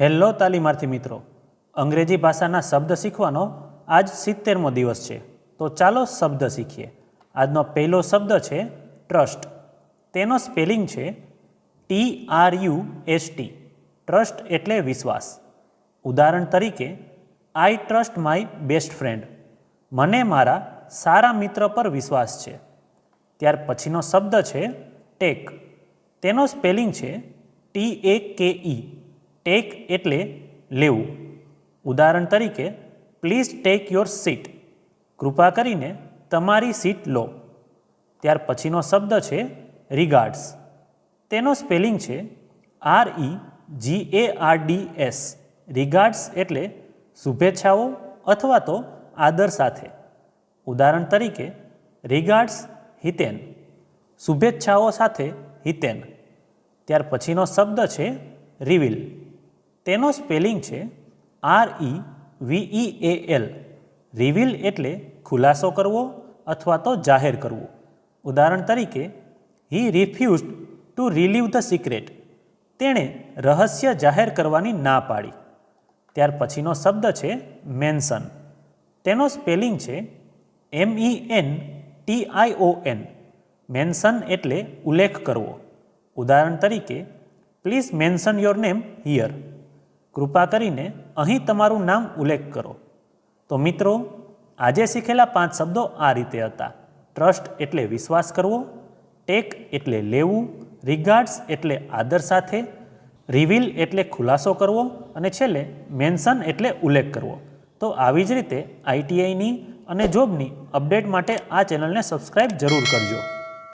Hello તાલીમાર્થી મિત્રો, અંગ્રેજી ભાષાના શબ્દ શીખવાનો આજ 70મો દિવસ છે. તો ચાલો શબ્દ શીખીએ. આજનો પહેલો શબ્દ છે ટ્રસ્ટ. તેનો સ્પેલિંગ છે TRUST. ટ્રસ્ટ એટલે વિશ્વાસ. ઉદાહરણ તરીકે, આઈ ટ્રસ્ટ માય બેસ્ટ ફ્રેન્ડ. મને મારા સારા મિત્ર પર વિશ્વાસ છે. ત્યાર પછીનો શબ્દ છે ટેક. તેનો સ્પેલિંગ છે TAKE. ટેક એટલે લેવું. ઉદાહરણ તરીકે, પ્લીઝ ટેક યોર સીટ. કૃપા કરીને તમારી સીટ લો. ત્યાર પછીનો શબ્દ છે રિગાર્ડ્સ. તેનો સ્પેલિંગ છે REGARDS. રિગાર્ડ્સ એટલે શુભેચ્છાઓ અથવા તો આદર સાથે. ઉદાહરણ તરીકે, રિગાર્ડ્સ હિતેન. શુભેચ્છાઓ સાથે હિતેન. ત્યાર પછીનો શબ્દ છે રિવીલ. તેનો સ્પેલિંગ છે REVEAL. રિવીલ એટલે ખુલાસો કરવો અથવા તો જાહેર કરવું. ઉદાહરણ તરીકે, હી રિફ્યુઝડ ટુ રિલીવ ધ સિક્રેટ. તેણે રહસ્ય જાહેર કરવાની ના પાડી. ત્યાર પછીનો શબ્દ છે મેન્શન. તેનો સ્પેલિંગ છે MENTION. મેન્શન એટલે ઉલ્લેખ કરવો. ઉદાહરણ તરીકે, please mention your name here. કૃપા કરીને અહીં તમારું નામ ઉલ્લેખ કરો. તો મિત્રો, આજે શીખેલા 5 શબ્દો આ રીતે હતા. ટ્રસ્ટ એટલે વિશ્વાસ કરવો, ટેક એટલે લેવું, રિગાર્ડ્સ એટલે આદર સાથે, રિવીલ એટલે ખુલાસો કરવો અને છેલ્લે મેન્શન એટલે ઉલ્લેખ કરવો. તો આવી જ રીતે ITIની અને જોબની અપડેટ માટે આ ચેનલને સબસ્ક્રાઈબ જરૂર કરજો.